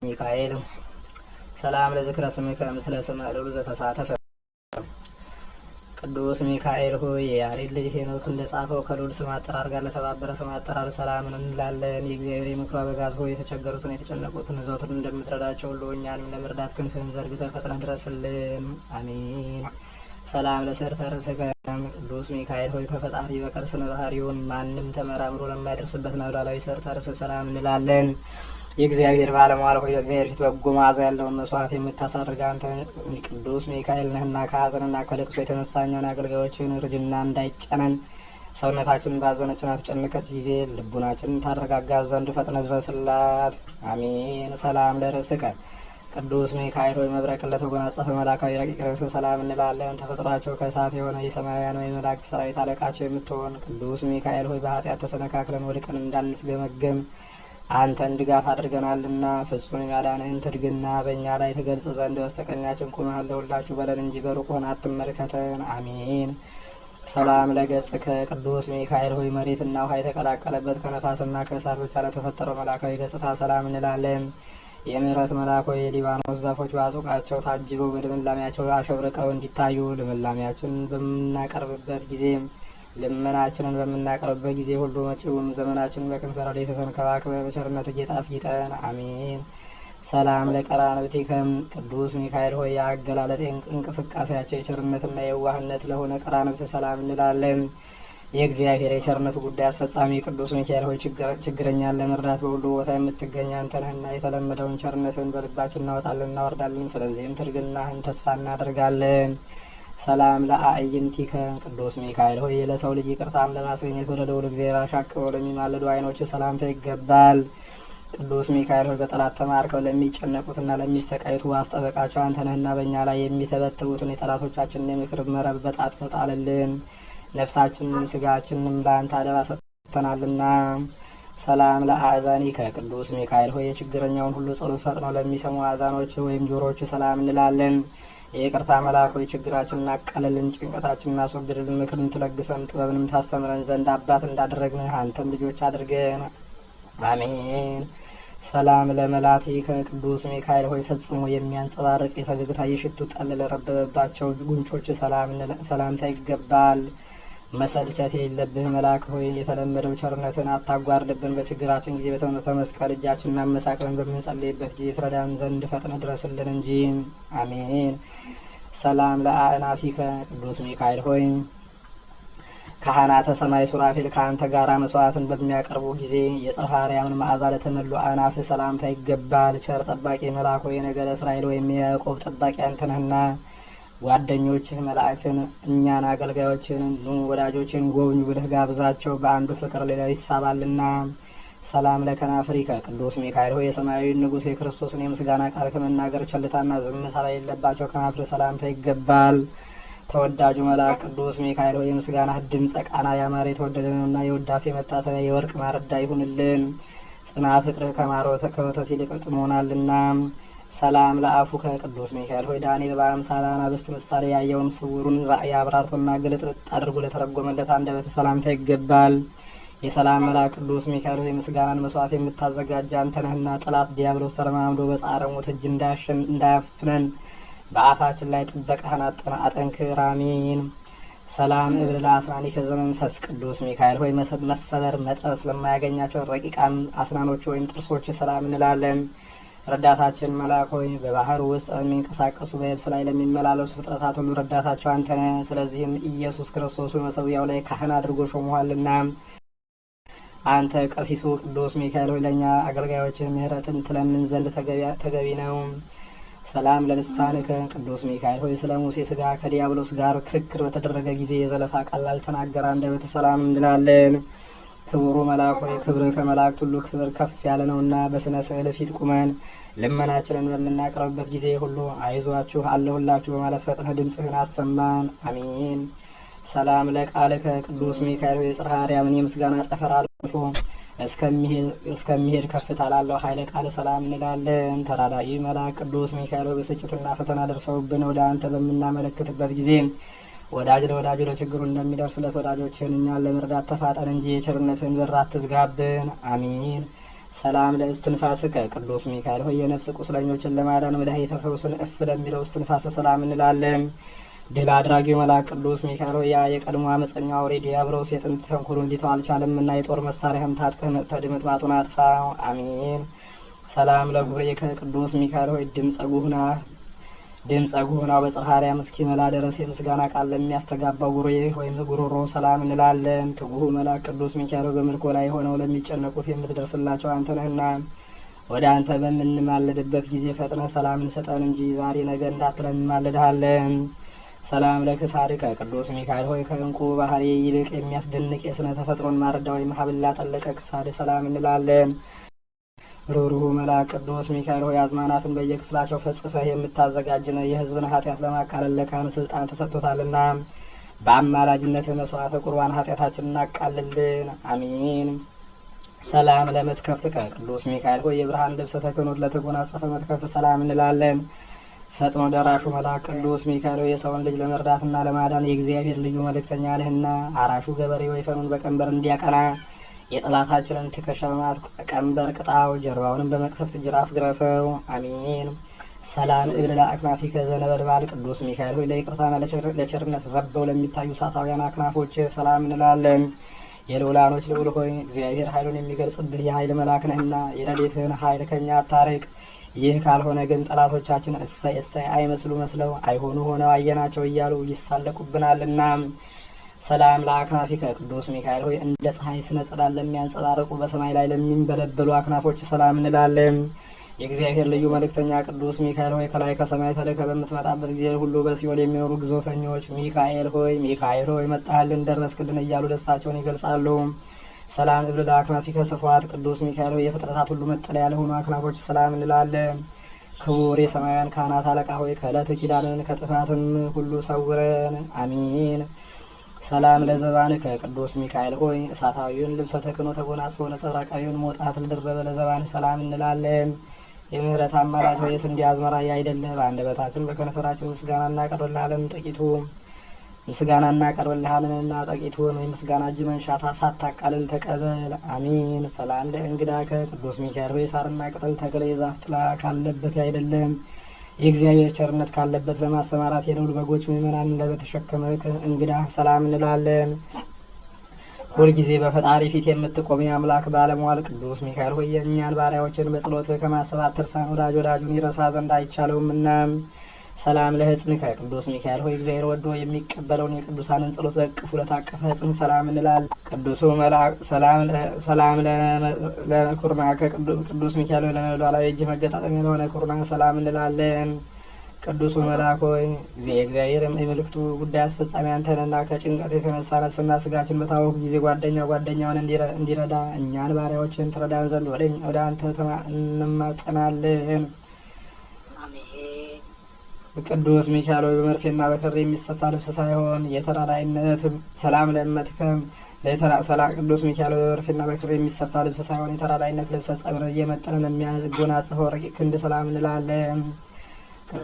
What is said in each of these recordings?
ሚካኤል ሰላም ለዝክረ ስምከ ምስለ ስመ ልዑል ዘተሳተፈ። ቅዱስ ሚካኤል ሆይ የያሬድ ልጅ ሄኖክ እንደጻፈው ከልዑል ስም አጠራር ጋር ለተባበረ ስም አጠራር ሰላምን እንላለን። የእግዚአብሔር የምክሩ አበጋዝ ሆይ የተቸገሩትን የተጨነቁትን ዘወትር እንደምትረዳቸው ሁሉ እኛንም ለመርዳት ክንፍህን ዘርግተህ ፈጥነህ ድረስልን። አሜን። ሰላም ለሰርተ ርእስከ ቅዱስ ሚካኤል ሆይ ከፈጣሪ በቀር ስነ ባህሪውን ማንም ተመራምሮ ለማይደርስበት ነብላላዊ ሰርተ ርእስ ሰላም እንላለን። የእግዚአብሔር ባለሟል ሆይ በእግዚአብሔር ፊት በጎ መዓዛ ያለውን መስዋዕት የምታሳርግ አንተ ቅዱስ ሚካኤል ነህና ከሐዘንና ከልቅሶ የተነሳ እኛን አገልጋዮችን እርጅና እንዳይጨነን ሰውነታችንን ባዘነችና ተጨነቀች ጊዜ ልቡናችንን ታረጋጋት ዘንድ ፈጥነህ ድረስላት። አሜን። ሰላም ለርእስከ ቅዱስ ሚካኤል ሆይ መብረቅን ለተጎናጸፈ መላካዊ ረቂቅ ርእስ ሰላም እንላለን። ተፈጥሯቸው ከእሳት የሆነ የሰማያውያን ወይ መላእክት ሰራዊት አለቃቸው የምትሆን ቅዱስ ሚካኤል ሆይ በኃጢአት ተሰነካክለን ወድቀን እንዳንፍገመገም አንተን ድጋፍ አድርገናልና ፍጹም ያዳንህን ትድግና በእኛ ላይ ትገልጽ ዘንድ በስተቀኛችን ቁመህ ለሁላችሁ በለን እንጂ በሩቅ ሆነህ አትመልከተን። አሜን። ሰላም ለገጽከ ቅዱስ ሚካኤል ሆይ መሬትና ውሃ የተቀላቀለበት ከነፋስና ከእሳት ብቻ ለተፈጠረው መላካዊ ገጽታ ሰላም እንላለን። የምህረት መልአክ ሆይ የሊባኖስ ዛፎች በአጾቃቸው ታጅበው በልምላሜያቸው አሸብርቀው እንዲታዩ ልምላሜያችንን በምናቀርብበት ጊዜ ልመናችንን በምናቀርብበት ጊዜ ሁሉ መጪውን ዘመናችንን በክንፈ ረድኤትህ ተንከባክበህ በቸርነትህ ጌጥ አስጊጠን። አሜን። ሰላም ለቀራንብቲከም ቅዱስ ሚካኤል ሆይ የአገላለጥ እንቅስቃሴያቸው የቸርነትና የዋህነት ለሆነ ቀራንብት ሰላም እንላለን። የእግዚአብሔር የቸርነቱ ጉዳይ አስፈጻሚ ቅዱስ ሚካኤል ሆይ ችግረኛን ለመርዳት በሁሉ ቦታ የምትገኝ አንተ ነህና የተለመደውን ቸርነትን በልባችን እናወጣለን እናወርዳለን። ስለዚህም ትርግናህን ተስፋ እናደርጋለን። ሰላም ለአዕይንቲከ ቅዱስ ሚካኤል ሆይ ለሰው ልጅ ይቅርታም ለማስገኘት ወደ ልዑል እግዚአብሔር አሻቅበው ለሚማልዱ ዓይኖች ሰላምታ ይገባል። ቅዱስ ሚካኤል ሆይ በጠላት ተማርከው ለሚጨነቁትና ለሚሰቃዩት ዋስ ጠበቃቸው አንተ ነህና በእኛ ላይ የሚተበትቡትን የጠላቶቻችንን የምክር መረብ በጣት ሰጣልልን። ነፍሳችንንም ስጋችንንም ለአንተ አደራ ሰጥተናልና። ሰላም ለአእዛኒከ ቅዱስ ሚካኤል ሆይ የችግረኛውን ሁሉ ጸሎት ፈጥነው ለሚሰሙ አዛኖች ወይም ጆሮዎች ሰላም እንላለን። የይቅርታ መልአክ ሆይ ችግራችንን አቃልልን፣ ጭንቀታችንን አስወግድልን፣ ምክርን ትለግሰን፣ ጥበብንም ታስተምረን ዘንድ አባት እንዳደረግንህ አንተም ልጆች አድርገን። አሜን። ሰላም ለመላቲከ ቅዱስ ሚካኤል ሆይ ፈጽሞ የሚያንጸባርቅ የፈገግታ የሽቱ ጠል ለረበበባቸው ጉንጮች ሰላምታ ይገባል። መሰልቸት የሌለብህ መልአክ ሆይ የተለመደው ቸርነትን አታጓርድብን። በችግራችን ጊዜ በተመተ መስቀል እጃችንን አመሳቅለን በምንጸልይበት ጊዜ ትረዳን ዘንድ ፈጥነ ድረስልን እንጂ። አሜን። ሰላም ለአእናፊከ ቅዱስ ሚካኤል ሆይ ካህናተ ሰማይ ሱራፌል ከአንተ ጋር መስዋዕትን በሚያቀርቡ ጊዜ የጽርሐ አርያምን መዓዛ ለተመሉ አእናፍ ሰላምታ ይገባል። ቸር ጠባቂ መልአክ ሆይ የነገደ እስራኤል ወይም የያዕቆብ ጠባቂ አንተ ነህና ጓደኞችህ መላእክትን እኛን አገልጋዮችን ኑ ወዳጆችን ጎብኙ ብለህ ጋብዛቸው፣ በአንዱ ፍቅር ሌላው ይሳባልና። ሰላም ለከናፍሪከ ቅዱስ ሚካኤል ሆይ የሰማያዊ ንጉሥ የክርስቶስን የምስጋና ቃል ከመናገር ቸልታና ዝምታ ላይ የሌለባቸው ከናፍር ሰላምታ ይገባል። ተወዳጁ መልአክ ቅዱስ ሚካኤል ሆይ የምስጋናህ ድምፀ ቃና ያማረ የተወደደ ነውና የውዳሴ መታሰቢያ የወርቅ ማረዳ ይሁንልን። ጽና ፍቅርህ ከወተት ይልቅ ጥሞናልና። ሰላም ለአፉከ ቅዱስ ሚካኤል ሆይ ዳንኤል በአምሳለ አናብስት ምሳሌ ያየውን ስውሩን ራእይ አብራርቶና ግልጥልጥ አድርጎ ለተረጎመለት አንደበተ ሰላምታ ይገባል። የሰላም መልአክ ቅዱስ ሚካኤል ሆይ ምስጋናን መስዋዕት የምታዘጋጅ አንተ ነህና ጠላት ዲያብሎስ ተረማምዶ በጻረ ሞት እጅ እንዳያፍነን በአፋችን ላይ ጥበቃህን አጠንክር። አሜን። ሰላም እብል ለአስናኒከ ዘመንፈስ ቅዱስ ሚካኤል ሆይ መሰበር መጠብ ስለማያገኛቸው ረቂቃን አስናኖች ወይም ጥርሶች ሰላም እንላለን። ረዳታችን መልአክ ሆይ በባህር ውስጥ የሚንቀሳቀሱ በየብስ ላይ ለሚመላለሱ ፍጥረታት ሁሉ ረዳታቸው አንተ ነህ። ስለዚህም ኢየሱስ ክርስቶስ በመሠዊያው ላይ ካህን አድርጎ ሾመዋልና አንተ ቀሲሱ ቅዱስ ሚካኤል ሆይ ለእኛ አገልጋዮችን ምሕረትን ትለምን ዘንድ ተገቢ ነው። ሰላም ለልሳንከ ቅዱስ ሚካኤል ሆይ ስለ ሙሴ ስጋ ከዲያብሎስ ጋር ክርክር በተደረገ ጊዜ የዘለፋ ቃል ላልተናገረ አንደበተ ሰላም እንላለን። ክቡሩ መልአክ ሆይ ክብር ከመላእክት ሁሉ ክብር ከፍ ያለ ነውና በስነ ስዕል ፊት ቁመን ልመናችንን በምናቀርብበት ጊዜ ሁሉ አይዟችሁ አለሁላችሁ በማለት ፈጥነህ ድምፅህን አሰማን። አሜን። ሰላም ለቃልከ ቅዱስ ሚካኤል ሆይ የጽርሐ አርያምን የምስጋና ጠፈር አልፎ እስከሚሄድ ከፍታ ላለው ኃይለ ቃል ሰላም እንላለን። ተራዳኢ መልአክ ቅዱስ ሚካኤል ሆይ ብስጭትና ፈተና ደርሰውብን ወደ አንተ በምናመለክትበት ጊዜ ወዳጅ ለወዳጁ ለችግሩ እንደሚደርስለት ወዳጆችን እኛን ለመርዳት ተፋጠን እንጂ የቸርነትን በር አትዝጋብን። አሜን። ሰላም ለእስትንፋስከ ቅዱስ ሚካኤል ሆይ የነፍስ ቁስለኞችን ለማዳን መድኃኒተ ፈውስን እፍ ለሚለው እስትንፋስ ሰላም እንላለን። ድል አድራጊው መልአክ ቅዱስ ሚካኤል ሆይ ያ የቀድሞ አመፀኛ አውሬ ዲያብሎስ የጥንት ተንኮሉ እንዲተው አልቻለምና የጦር መሳሪያህም ታጥቀህ መጥተህ ድምጥማጡን አጥፋው። አሜን። ሰላም ለጉሬከ ቅዱስ ሚካኤል ሆይ ድምፀ ጉህናው በጽርሐ አርያም እስኪመላ ድረስ የምስጋና ቃል ለሚያስተጋባው ጉሮዬ ወይም ጉሮሮ ሰላም እንላለን። ትጉህ መልአክ ቅዱስ ሚካኤል በምርኮ ላይ ሆነው ለሚጨነቁት የምትደርስላቸው አንተ ነህና ወደ አንተ በምንማለድበት ጊዜ ፈጥነህ ሰላምን ስጠን እንጂ ዛሬ ነገ እንዳትለን እንማልድሃለን። ሰላም ለክሳድከ ቅዱስ ሚካኤል ሆይ ከእንቁ ባህሪ ይልቅ የሚያስደንቅ የስነ ተፈጥሮን ማረዳ ወይም ሀብል ላጠለቀ ክሳድ ሰላም እንላለን። ሩሩሁ መልአክ ቅዱስ ሚካኤል ሆይ አዝማናትን በየክፍላቸው ፈጽፈህ የምታዘጋጅነ የሕዝብን ኃጢአት ለማቃለል ለካህን ስልጣን ተሰጥቶታልና በአማላጅነት መስዋዕተ ቁርባን ኃጢአታችንን እናቃልልን። አሜን። ሰላም ለመትከፍትከ ቅዱስ ሚካኤል ሆይ የብርሃን ልብሰ ተክህኖት ለተጎናጸፈ መትከፍት ሰላም እንላለን። ፈጥኖ ደራሹ መልአክ ቅዱስ ሚካኤል ሆይ የሰውን ልጅ ለመርዳትና ለማዳን የእግዚአብሔር ልዩ መልእክተኛ ነህና አራሹ ገበሬ ወይፈኑን በቀንበር እንዲያቀና የጠላታችንን ትከሻ በማት ቀንበር ቅጣው፣ ጀርባውንም በመቅሰፍት ጅራፍ ግረፈው። አሜን። ሰላም እብል ለአክናፊከ ዘነበልባል ቅዱስ ሚካኤል ሆይ ለይቅርታና ለቸርነት ረበው ለሚታዩ እሳታውያን አክናፎች ሰላም እንላለን። የልዑላኖች ልዑል ሆይ እግዚአብሔር ኃይሉን የሚገልጽብህ የኃይል መልአክ ነህና የረድኤትህን ኃይል ከኛ አታርቅ። ይህ ካልሆነ ግን ጠላቶቻችን እሰይ እሰይ አይመስሉ መስለው አይሆኑ ሆነው አየናቸው እያሉ ይሳለቁብናልና። ሰላም ለአክናፊከ ቅዱስ ሚካኤል ሆይ እንደ ፀሐይ ስነ ጸዳል ለሚያንጸባርቁ በሰማይ ላይ ለሚንበለበሉ አክናፎች ሰላም እንላለን። የእግዚአብሔር ልዩ መልእክተኛ ቅዱስ ሚካኤል ሆይ ከላይ ከሰማይ ተልከ በምትመጣበት ጊዜ ሁሉ በሲኦል የሚኖሩ ግዞተኞች ሚካኤል ሆይ መጣህልን ደረስክልን እያሉ ደስታቸውን ይገልጻሉ። ሰላም እብል ለአክናፊከ ስፉዓት ቅዱስ ሚካኤል ሆይ የፍጥረታት ሁሉ መጠለያ ለሆኑ አክናፎች ሰላም እንላለን። ክቡር የሰማያውያን ካህናት አለቃ ሆይ ከዕለተ ኪዳንን ከጥፋትም ሁሉ ሰውረን። አሜን። ሰላም ለዘባንከ ቅዱስ ሚካኤል ሆይ እሳታዊውን ልብሰ ተክህኖ ተጎናጽፎ ነጸብራቃዊውን ሞጣት ለደረበ ለዘባን ሰላም እንላለን። የምህረት አማላጅ ሆይ የስንዴ አዝመራ አይደለ በአንደበታችን በከንፈራችን ምስጋና እናቀርብልሃለንና ጥቂቱን ወይ ምስጋና እጅ መንሻታ ሳታቃልል ተቀበል። አሜን። ሰላም ለእንግዳከ ቅዱስ ሚካኤል ሆይ ሳርና ቅጠል ተክለ የዛፍ ጥላ ካለበት አይደለም የእግዚአብሔር ቸርነት ካለበት ለማሰማራት የልዑል በጎች ምእመናን ለበተሸከመ እንግዳ ሰላም እንላለን። ሁልጊዜ በፈጣሪ ፊት የምትቆም የአምላክ ባለሟል ቅዱስ ሚካኤል ሆይ የእኛን ባሪያዎችን በጸሎት ከማሰብ አትርሳን፣ ወዳጁን ይረሳ ዘንድ አይቻለውምና። ሰላም ለሕጽንከ ቅዱስ ሚካኤል ሆይ እግዚአብሔር ወዶ የሚቀበለውን የቅዱሳንን ጸሎት በእቅፉ ለታቀፈ ሕጽን ሰላም እንላለን። ቅዱሱ መልአክ ሰላም ለኩርናከ ቅዱስ ሚካኤል ሆይ ለነበልባላዊ እጅ መገጣጠሚያ ለሆነ ኩርና ሰላም እንላለን። ቅዱሱ መልአክ ሆይ እግዚአብሔር የምልክቱ ጉዳይ አስፈጻሚ አንተንና ከጭንቀት የተነሳ ነፍስና ስጋችን በታወኩ ጊዜ ጓደኛውን እንዲረዳ እኛን ባሪያዎችን ትረዳን ዘንድ ወደ አንተ እንማጸናለን። ቅዱስ ሚካኤል ሆይ በመርፌና በክር የሚሰፋ ልብስ ሳይሆን የተራዳይነት ሰላም ለእመትከም ቅዱስ ሚካኤል ሆይ በመርፌና በክር የሚሰፋ ልብስ ሳይሆን የተራዳይነት ልብሰ ጸጉር እየመጠንን የሚያጎናጽፈው ረቂቅ ክንድ ሰላም እንላለን።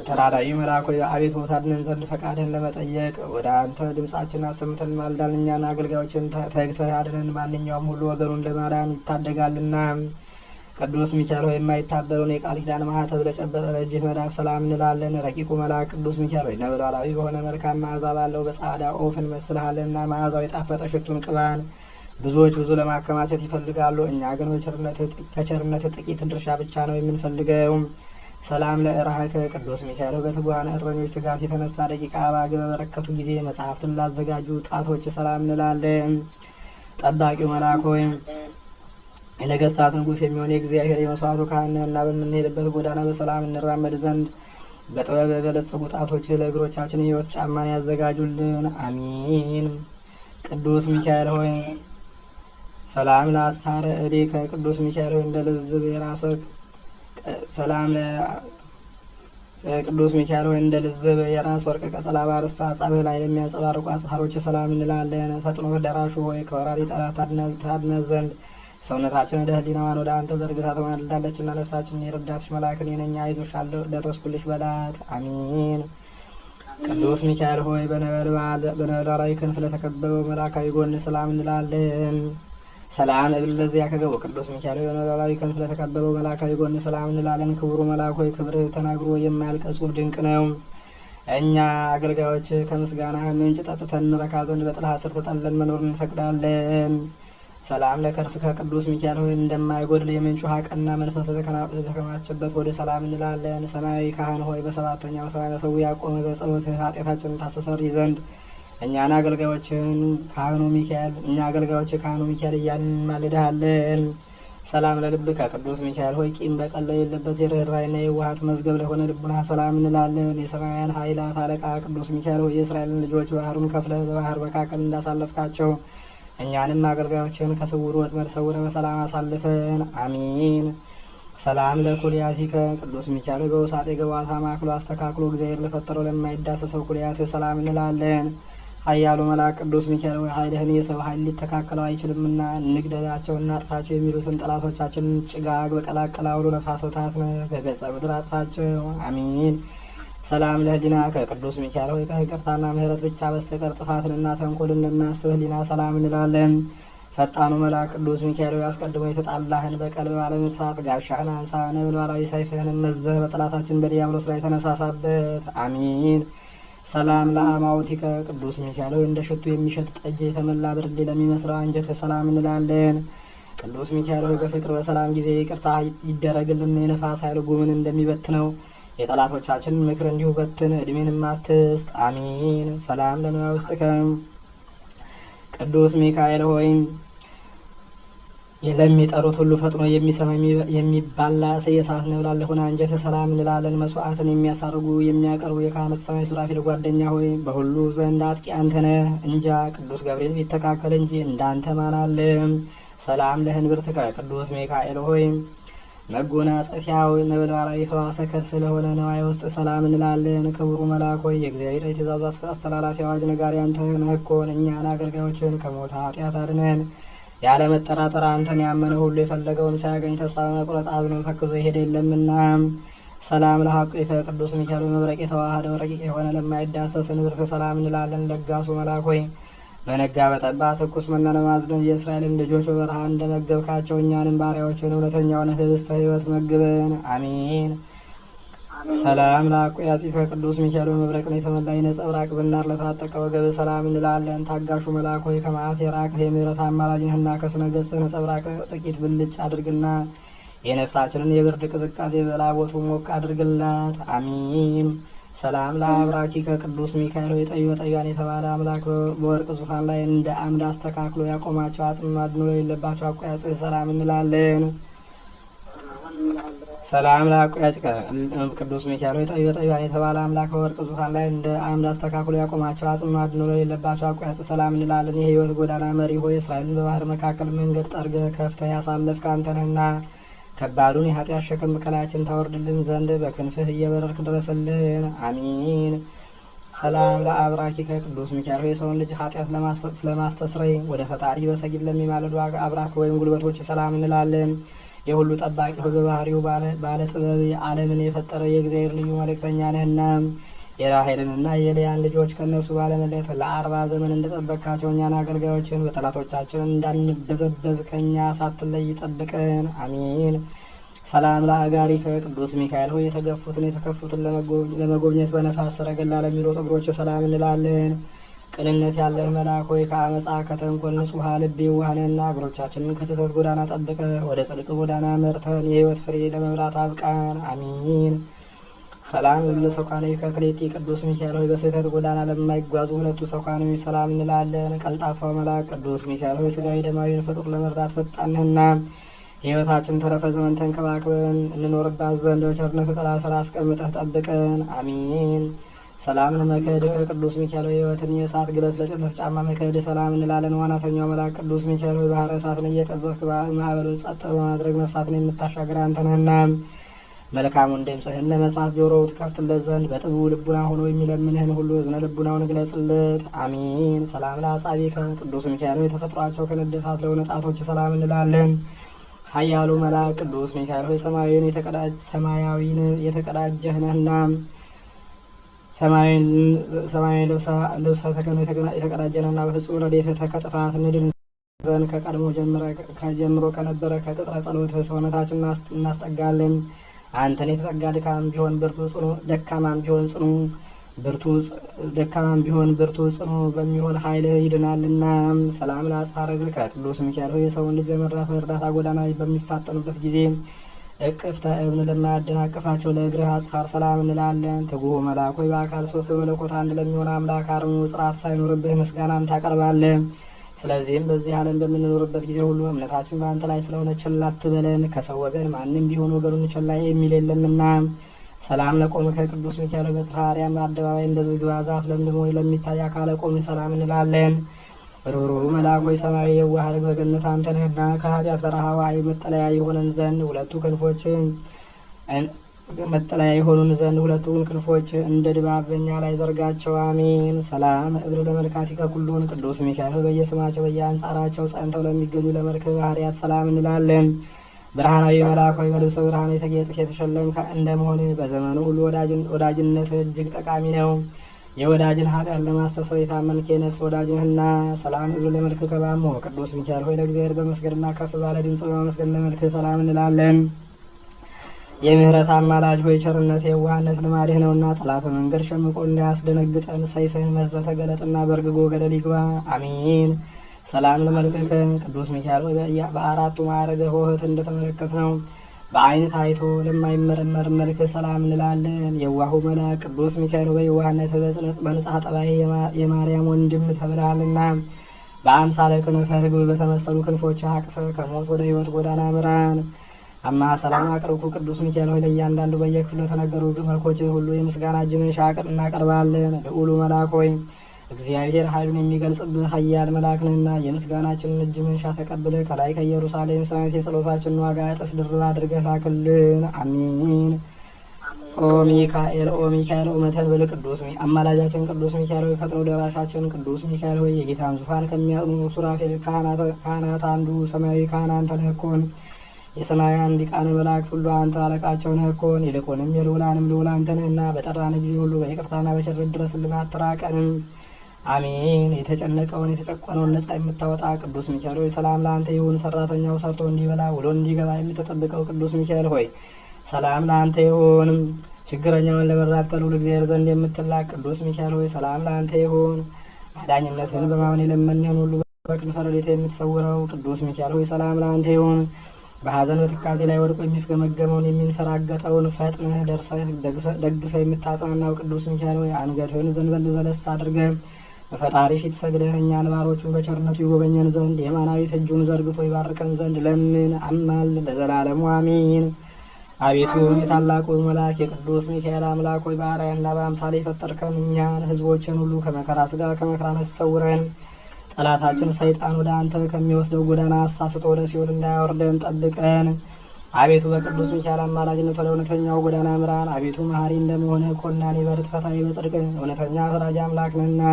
ተራዳዩ መልአክ ሆይ አቤቱ ታድነን ዘንድ ፈቃድህን ለመጠየቅ ወደ አንተ ድምጻችን አሰምተን ማልዳን። እኛን አገልጋዮችን ተግተህ አድነን፣ ማንኛውም ሁሉ ወገኑን ለማዳን ይታደጋልና። ቅዱስ ሚካኤል ሆይ የማይታበለውን የቃል ኪዳን ማኅተብ ለጨበጠ ለእጅህ መዳፍ ሰላም እንላለን። ረቂቁ መልአክ ቅዱስ ሚካኤል ሆይ ነበልባላዊ በሆነ መልካም መዓዛ ባለው በጻዕዳ ኦፍ እንመስልሃለንና መዓዛው የጣፈጠ ሽቱን ቅባን ብዙዎች ብዙ ለማከማቸት ይፈልጋሉ። እኛ ግን ከቸርነት ጥቂት ድርሻ ብቻ ነው የምንፈልገው። ሰላም ለእራህከ ቅዱስ ሚካኤል ሆይ በትጉሃን እረኞች ትጋት የተነሳ ደቂቀ አባግ በበረከቱ ጊዜ መጽሐፍትን ላዘጋጁ ጣቶች ሰላም እንላለን። ጠባቂው መልአክ ሆይ የነገስታት ንጉሥ የሚሆን የእግዚአብሔር የመስዋዕቱ ካህን ነህና በምንሄድበት ጎዳና በሰላም እንራመድ ዘንድ በጥበብ የበለጸጉ ጣቶች ለእግሮቻችን የሕይወት ጫማን ያዘጋጁልን። አሚን። ቅዱስ ሚካኤል ሆይ ሰላም ለአጽፋረ እዴከ ቅዱስ ሚካኤል ሆይ እንደ ልዝብ የራስ ወርቅ ሰላም ቅዱስ ሚካኤል ሆይ እንደ ልዝብ የራስ ወርቅ ቀጸላ ባርስታ አጻብህ ላይ ለሚያንጸባርቁ አጽፋሮች ሰላም እንላለን። ፈጥኖ ደራሹ ሆይ ከወራሪ ጠላት ታድነን ዘንድ ሰውነታችን ወደ ህሊናዋን ወደ አንተ ዘርግታ ተማልዳለችና ነፍሳችን የረዳትሽ መልአክን የነኛ አይዞሽ ደረስኩልሽ በላት። አሚን። ቅዱስ ሚካኤል ሆይ በነበልባላዊ ክንፍ ለተከበበው መልአካዊ ጎን ሰላም እንላለን። ሰላም እብል ለዚያ ከገቡ ቅዱስ ሚካኤል የነበልባላዊ ክንፍ ለተቀበለው መልአካዊ ጎን ሰላም እንላለን። ክቡሩ መልአክ ሆይ ክብር ተናግሮ የማያልቅ እጹብ ድንቅ ነው። እኛ አገልጋዮች ከምስጋና ምንጭ ጠጥተን እንረካ ዘንድ በጥላ ስር ተጠልለን መኖር እንፈቅዳለን። ሰላም ለከርስከ ቅዱስ ሚካኤል ሆይ እንደማይጎድል የምንጭ ውሃ ቀና መንፈስ ለተከማቸበት ወደ ሰላም እንላለን። ሰማያዊ ካህን ሆይ በሰባተኛው ሰማይ መሠዊያ ቆመ በጸሎት ኃጢአታችንን ታስተሰርይ ዘንድ እኛ አገልጋዮች ካህኑ ሚካኤል እያልን እንማልድሃለን። ሰላም ለልብከ ቅዱስ ሚካኤል ሆይ ቂም በቀል የሌለበት የርኅራኄና የዋሃት መዝገብ ለሆነ ልቡና ሰላም እንላለን። የሰማያውያን ኃይላት አለቃ ቅዱስ ሚካኤል ሆይ የእስራኤልን ልጆች ባህሩን ከፍለህ በባህር መካከል እንዳሳለፍካቸው እኛንም አገልጋዮችን ከስውር ወጥመድ ሰውረህ በሰላም አሳልፈን፣ አሜን። ሰላም ለኩልያቲከ ቅዱስ ሚካኤል ሆይ በውሳጤ ገባታ ማክሎ አስተካክሎ እግዚአብሔር ለፈጠረው ለማይዳሰሰው ኩልያትህ ሰላም እንላለን። ኃያሉ መልአክ ቅዱስ ሚካኤል ሆይ ኃይልህን የሰው ኃይል ሊተካከለው አይችልምና እንግደላቸው እናጥፋቸው የሚሉትን ጠላቶቻችንን ጭጋግ በቀላቀለ አውሎ ነፋሳት በገጸ ምድር አጥፋቸው፣ አሜን። ሰላም ለህሊናከ ቅዱስ ሚካኤል ሆይ ከይቅርታና ምሕረት ብቻ በስተቀር ጥፋትንና ተንኮልን ለሚያስብ ህሊና ሰላም እንላለን። ፈጣኑ መልአክ ቅዱስ ሚካኤል ሆይ አስቀድሞ የተጣላህን በቀልብ ባለመርሳት ጋሻህን አንሳ፣ ነበልባላዊ ሰይፍህን መዘህ በጠላታችን በዲያብሎስ ላይ ተነሳሳበት፣ አሜን። ሰላም ለአማውቲከ ቅዱስ ሚካኤል ሆይ እንደ ሽቱ የሚሸት ጠጅ የተመላ ብርሌ ለሚመስለው አንጀት ሰላም እንላለን። ቅዱስ ሚካኤል ሆይ በፍቅር በሰላም ጊዜ ይቅርታ ይደረግልን። የነፋስ ኃይል ጉምን እንደሚበትነው የጠላቶቻችን ምክር እንዲሁ በትን፣ እድሜንም አትስጥ፣ አሜን። ሰላም ለንዋየ ውስጥከ ቅዱስ ሚካኤል ሆይ ለሚጠሩት ሁሉ ፈጥኖ የሚሰማ የሚባላ የእሳት ነበልባል ለሆነ አንጀት ሰላም እንላለን። መስዋዕትን የሚያሳርጉ የሚያቀርቡ የካህናት ሰማይ ሱራፌል ጓደኛ ሆይ በሁሉ ዘንድ አጥቂ አንተ ነህ። እንጃ ቅዱስ ገብርኤል ቢተካከል እንጂ እንዳንተ ማን አለ? ሰላም ለህንብርትከ ቅዱስ ሚካኤል ሆይ መጎናጸፊያው ነበልባላዊ ሕዋሰ ከርሥ ስለሆነ ነዋየ ውስጥ ሰላም እንላለን። ክቡሩ መልአክ ሆይ የእግዚአብሔር የትእዛዙ አስተላላፊ አዋጅ ነጋሪ አንተ ነህ እኮን እኛን አገልጋዮችን ከሞት ኃጢአት አድነን። ያለ መጠራጠር አንተን ያመነ ሁሉ የፈለገውን ሳያገኝ ተስፋ በመቁረጥ አዝኖ ተክዞ ይሄድ የለምና። ሰላም ለሐቁከ ቅዱስ ሚካኤል መብረቅ የተዋሃደው ረቂቅ የሆነ ለማይዳሰስ ንብርት ሰላም እንላለን። ለጋሱ መልአክ ሆይ በነጋ በጠባ ትኩስ መና ለማዝነብ የእስራኤልን ልጆች በበረሃ እንደመገብካቸው እኛንም ባሪያዎችን እውነተኛውን ህብስተ ሕይወት መግበን፣ አሜን። ሰላም ለአቆያጺከ ቅዱስ ሚካኤል መብረቅን የተመላ የነጸብራቅ ዝናር ለታጠቀ ወገብ ሰላም እንላለን። ታጋሹ መልአክ ሆይ ከመዓት የራቅህ የምሕረት አማላጅ ነህና ከስነ ገጽህ ነጸብራቅ ጥቂት ብልጭ አድርግና የነፍሳችንን የብርድ ቅዝቃዜ በላቦቱ ሞቅ አድርግላት፣ አሜን። ሰላም ለአብራኪከ ቅዱስ ሚካኤል ሆይ ጠቢበ ጠቢባን የተባለ አምላክ በወርቅ ዙፋን ላይ እንደ አምድ አስተካክሎ ያቆማቸው አጽም አድኖ የሌለባቸው አቆያጽህ ሰላም እንላለን። ሰላም ለአቆያጽከ ቅዱስ ሚካኤል ሆይ ጠቢበ ጠቢባን የተባለ አምላክ በወርቅ ዙፋን ላይ እንደ አምድ አስተካክሎ ያቆማቸው አጽም አድኖ የሌለባቸው አቆያጽህ ሰላም እንላለን። የሕይወት ጎዳና መሪ ሆይ እስራኤልን በባህር መካከል መንገድ ጠርገህ ከፍተህ ያሳለፍክ አንተ ነህና ከባዱን የኃጢአት ሸክም ከላያችን ታወርድልን ዘንድ በክንፍህ እየበረርክ ድረስልን፣ አሜን። ሰላም ለአብራኪከ ቅዱስ ሚካኤል ሆይ የሰውን ልጅ ኃጢአት ስለማስተስረይ ወደ ፈጣሪ በሰጊድ ለሚማልዱ አብራክ ወይም ጉልበቶች ሰላም እንላለን። የሁሉ ጠባቂ ሆይ በባህሪው ባለ ጥበብ ዓለምን የፈጠረ የእግዚአብሔር ልዩ መልእክተኛ ነህና የራሔልንና የልያን ልጆች ከእነርሱ ባለመለየት ለ40 ዘመን እንደጠበቅካቸው እኛን አገልጋዮችን በጠላቶቻችን እንዳንበዘበዝ ከእኛ ሳትለይ ጠብቀን፣ አሜን። ሰላም ለአጋሪከ ቅዱስ ሚካኤል ሆይ የተከፉትን ለመጎብኘት በነፋስ ሰረገላ ለሚሮጡ እግሮች ሰላም እንላለን። ቅንነት ያለህ መልአክ ሆይ ከአመፃ ከተንኮል ንጹሐ ልብ የዋህነና እግሮቻችንን ከስህተት ጎዳና ጠብቀ ወደ ጽድቅ ጎዳና መርተን የሕይወት ፍሬ ለመብላት አብቃን፣ አሜን። ሰላም ለሰውካኖች ከክሌቲ ቅዱስ ሚካኤል ሆይ በስህተት ጎዳና ለማይጓዙ ሁለቱ ሰውካኖች ሰላም እንላለን። ቀልጣፋው መልአክ ቅዱስ ሚካኤል ሆይ ስጋዊ ደማዊን ፍጡር ለመርዳት ፈጣን ነህና የሕይወታችን ተረፈ ዘመን ተንከባክበን እንኖርባት ዘንድ በቸርነት ጥላ ስር አስቀምጠህ ጠብቀን፣ አሜን። ሰላም ለመክህድከ ቅዱስ ሚካኤል ሆይ ሕይወትን የእሳት ግለት ለጭነት ጫማ መክህድ ሰላም እንላለን። ዋናተኛው መልአክ ቅዱስ ሚካኤል ሆይ ባህረ እሳትን እየቀዘፍክ ማዕበሉን ጸጥ በማድረግ ነፍሳትን የምታሻግር አንተ ነህና መልካሙን ድምፅህን ለመስማት ጆሮው ትከፍትለት ዘንድ በጥቡ ልቡና ሆኖ የሚለምንህን ሁሉ እዝነ ልቡናውን ግለጽለት፣ አሜን። ሰላም ለአጻብዕከ ቅዱስ ሚካኤል ሆይ ተፈጥሯቸው ከነደ እሳት ለሆነ ጣቶች ሰላም እንላለን። ኃያሉ መልአክ ቅዱስ ሚካኤል ሆይ ሰማያዊን የተቀዳጀህ ነህና ሰማያዊ ልብሰ ተክህኖ የተቀዳጀ ነህና በፍጹም ረድኤትህ ከጥፋት እንድን ዘንድ ከቀድሞ ጀምሮ ከነበረ ከቅጽረ ጸሎት ሰውነታችን እናስጠጋለን። አንተን የተጠጋ ድካም ቢሆን ብርቱ ጽኑ፣ ደካማም ቢሆን ጽኑ ደካማም ቢሆን ብርቱ ጽኑ በሚሆን ኃይል ይድናልና። ሰላም ለአጽፋረ እግር ከቅዱስ ሚካኤል ሆይ የሰውን ልጅ በመርዳት በእርዳታ ጎዳና በሚፋጠኑበት ጊዜ እቅፍተ እብን ለማያደናቅፋቸው ለእግርህ አጽፋር ሰላም እንላለን። ትጉህ መልአክ ሆይ በአካል ሶስት በመለኮት አንድ ለሚሆን አምላክ አርሙ ጽርዓት ሳይኖርብህ ምስጋናን ታቀርባለህ። ስለዚህም በዚህ ዓለም በምንኖርበት ጊዜ ሁሉ እምነታችን በአንተ ላይ ስለሆነ ቸል አትበለን። ከሰው ወገን ማንም ቢሆን ወገኑን ቸል የሚል የለምና። ሰላም ለቆምከ ቅዱስ ሚካኤል በጽርሐ አርያም አደባባይ እንደ ዝግባ ዛፍ ለምልሞ ለሚታይ አካለ ቆም ሰላም እንላለን። ሩህሩህ መልአክ ሆይ ሰማያዊ የዋህ ርግብ በገነት አንተ ነህና ከኃጢአት በረሃ ዋይ መጠለያ የሆኑን ዘንድ ሁለቱን ክንፎች እንደ ድባብ በእኛ ላይ ዘርጋቸው። አሜን። ሰላም እግር ለመልካቲከ ኩሉን ቅዱስ ሚካኤል በየስማቸው በየአንጻራቸው ጸንተው ለሚገኙ ለመልክህ ባህርያት ሰላም እንላለን። ብርሃናዊ መልአክ ሆይ በልብሰ ብርሃን የተጌጥክ የተሸለምክ እንደመሆን በዘመኑ ሁሉ ወዳጅነት እጅግ ጠቃሚ ነው። የወዳጅን ኃጢአት ለማስተሰር የታመንክ የነፍስ ወዳጅህና። ሰላም እግር ለመልክህ ከባሞ ቅዱስ ሚካኤል ሆይ ለእግዚአብሔር በመስገድና ከፍ ባለ ድምፅ በማመስገን ለመልክህ ሰላም እንላለን። የምህረት አማላጅ ሆይ ቸርነት የዋህነት ልማድህ ነውና ጠላት መንገድ ሸምቆ እንዳያስደነግጠን ሰይፍህን መዘህ ተገለጥና በርግጎ ገደል ይግባ። አሜን። ሰላም ለመልክህ ቅዱስ ሚካኤል ሆይ በአራቱ ማዕረገ ሆህት እንደተመለከት ነው በአይን ታይቶ ለማይመረመር መልክህ ሰላም እንላለን። የዋሁ መልአክ ቅዱስ ሚካኤል ሆይ የዋህነት በንጽሐ ጠባይ የማርያም ወንድም ተብለሃልና በአምሳለ ክንፈ ርግብ በተመሰሉ ክንፎች አቅፈ ከሞት ወደ ሕይወት ጎዳና ምራን። አማ ሰላም አቅርብኩ ቅዱስ ሚካኤል ሆይ ለእያንዳንዱ በየክፍሉ የተነገሩ መልኮች ሁሉ የምስጋና እጅ መንሻ እናቀርባለን። ልዑሉ መልአክ ሆይ እግዚአብሔር ኃይሉን የሚገልጽብህ ኃያል መልአክ ነህና የምስጋናችንን እጅ መንሻ ተቀብለ ከላይ ከኢየሩሳሌም ሰማያዊት የጸሎታችንን ዋጋ እጥፍ ድርብ አድርገህ ላክልን። አሜን። ኦ ሚካኤል ኦመተን ብል ቅዱስ አማላጃችን ቅዱስ ሚካኤል ሆይ ፈጥኖ ደራሻችን ቅዱስ ሚካኤል ሆይ የጌታን ዙፋን ከሚያጥኑ ሱራፌል ካህናት አንዱ ሰማያዊ ካህን አንተ ነህ እኮን። የሰማያውያን ሊቃነ መላእክት ሁሉ አንተ አለቃቸው ነህ እኮን። ይልቁንም የልዑላንም ልዑል አንተ ነህና በጠራን ጊዜ ሁሉ በይቅርታና በቸርነት ድረስልን አትራቀንም። አሜን። የተጨነቀውን የተጨቆነውን ነጻ የምታወጣ ቅዱስ ሚካኤል ሆይ ሰላም ለአንተ ይሁን። ሰራተኛው ሰርቶ እንዲበላ ውሎ እንዲገባ የምትጠብቀው ቅዱስ ሚካኤል ሆይ ሰላም ለአንተ ይሁን። ችግረኛውን ለመርዳት ከልዑል እግዚአብሔር ዘንድ የምትላክ ቅዱስ ሚካኤል ሆይ ሰላም ለአንተ ይሁን። አዳኝነትን በማመን የለመንህን ሁሉ በክንፈ ረድኤትህ የምትሰውረው ቅዱስ ሚካኤል ሆይ ሰላም ለአንተ ይሁን። በሐዘን በትካዜ ላይ ወድቆ የሚፍገመገመውን የሚንፈራገጠውን ፈጥነህ ደርሰህ ደግፈህ የምታጽናናው ቅዱስ ሚካኤል ሆይ አንገትህን ዘንበል ዘለስ አድርገህ በፈጣሪ ፊት ሰግደህ እኛን ባሮቹን በቸርነቱ ይጎበኘን ዘንድ የማናዊት እጁን ዘርግቶ ይባርከን ዘንድ ለምን አማል ለዘላለሙ አሜን። አቤቱ የታላቁ መልአክ የቅዱስ ሚካኤል አምላክ ሆይ በአርአያና በአምሳሌ የፈጠርከን እኛን ሕዝቦችን ሁሉ ከመከራ ሥጋ ከመከራ ነፍስ ሰውረን። ጠላታችን ሰይጣን ወደ አንተ ከሚወስደው ጎዳና አሳስቶ ወደ ሲኦል እንዳያወርደን ጠብቀን። አቤቱ በቅዱስ ሚካኤል አማላጅነት ወደ እውነተኛው ጎዳና ምራን። አቤቱ መሐሪ እንደመሆንህ ኮናኔ በርት ፈታሒ በጽድቅ እውነተኛ ፈራጅ አምላክ ነህና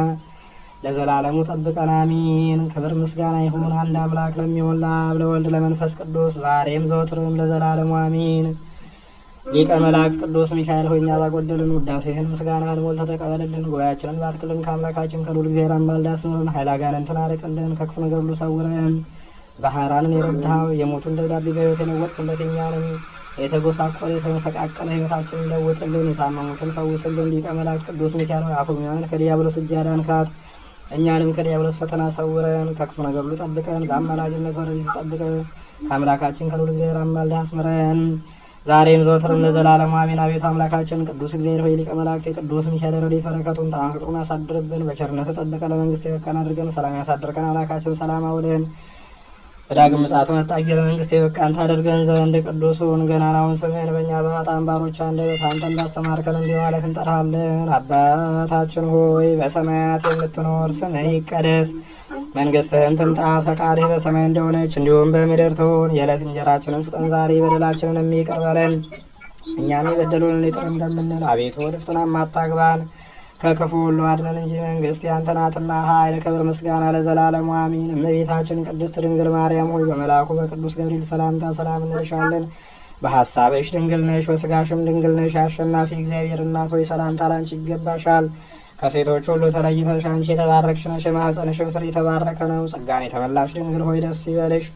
ለዘላለሙ ጠብቀን አሜን። ክብር ምስጋና ይሁን አንድ አምላክ ለሚሆን ለአብ ለወልድ ለመንፈስ ቅዱስ ዛሬም ዘወትርም ለዘላለሙ አሜን። ሊቀ መላእክት ቅዱስ ሚካኤል ሆይ እኛ ባጎደልን ውዳሴህን ምስጋናህን ሞልተህ ተቀበልልን። ጉባኤያችንን ባርክልን። ከአምላካችን ከልዑል እግዚአብሔር አማልደህ አስምረን። ኃይለ አጋንንትን አርቅልን። ከክፉ ነገር ሁሉ ሰውረን። ባህራንን የረዳኸው የሞቱን ደብዳቤ በሕይወት የለወጥክለት እኛንም የተጎሳቆለ የተመሰቃቀለ ሕይወታችንን ለውጥልን። የታመሙትን ፈውስልን። ሊቀ መላእክት ቅዱስ ሚካኤል ሆይ አፉኛን ከዲያብሎስ እጅ አዳንካት። እኛንም ከዲያብሎስ ፈተና ሰውረን። ከክፉ ነገር ሁሉ ጠብቀን። በአማላጅነት ወረድኤትህ ጠብቀን። ከአምላካችን ከልዑል እግዚአብሔር አማልደህ አስምረን ዛሬም ዘወትርም ለዘላለሙ አሜን። አቤቱ አምላካችን ቅዱስ እግዚአብሔር ሆይ ሊቀ መላእክት የቅዱስ ሚካኤል ረድኤት በረከቱን ጣዕመ ፍቅሩን ያሳድርብን። በቸርነትህ ጠብቀህ ለመንግሥት የበቃን አድርገን። ሰላም ያሳድርከን አምላካችን ሰላም አውለን። በዳግም ምጽአቱ መጣ ጊዜ ለመንግሥት የበቃን ታደርገን ዘንድ ቅዱሱን ገናናውን ስምህን በእኛ በኃጥአን ባሮች አንደበት አንተ እንዳስተማርከን እንዲህ ማለት እንጠራለን። አባታችን ሆይ በሰማያት የምትኖር ስምህ ይቀደስ፣ መንግሥትህም ትምጣ፣ ፈቃድህ በሰማይ እንደሆነች እንዲሁም በምድር ትሁን። የዕለት እንጀራችንን ስጠን ዛሬ፣ በደላችንን ይቅር በለን እኛም የበደሉንን ይቅር እንደምንል፣ አቤቱ ወደ ፈተናም አታግባን ከክፉ ሁሉ አድነን እንጂ መንግሥት ያንተ ናትና ኃይል፣ ክብር፣ ምስጋና ለዘላለሙ አሜን። እመቤታችን ቅድስት ድንግል ማርያም ሆይ በመልአኩ በቅዱስ ገብርኤል ሰላምታ ሰላም እንልሻለን። በሐሳብሽ ድንግል ነሽ፣ በሥጋሽም ድንግል ነሽ። አሸናፊ እግዚአብሔር እናት ሆይ ሰላምታ ላንቺ ይገባሻል። ከሴቶች ሁሉ ተለይተሽ አንቺ የተባረክሽ ነሽ፣ የማኅፀንሽም ፍሬ የተባረከ ነው። ጸጋን የተመላሽ ድንግል ሆይ ደስ ይበልሽ፣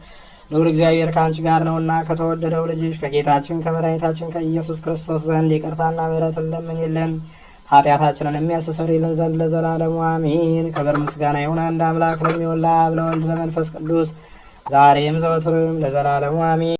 ልዑል እግዚአብሔር ከአንቺ ጋር ነውና ከተወደደው ልጅሽ ከጌታችን ከመድኃኒታችን ከኢየሱስ ክርስቶስ ዘንድ ይቅርታና ምሕረትን ለምኝልን ኃጢአታችንን የሚያስተሰርይልን ዘንድ ለዘላለሙ አሜን። ክብር ምስጋና ይሁን አንድ አምላክ ለሚሆን ለአብ ለወልድ ለመንፈስ ቅዱስ ዛሬም ዘወትርም ለዘላለሙ አሜን።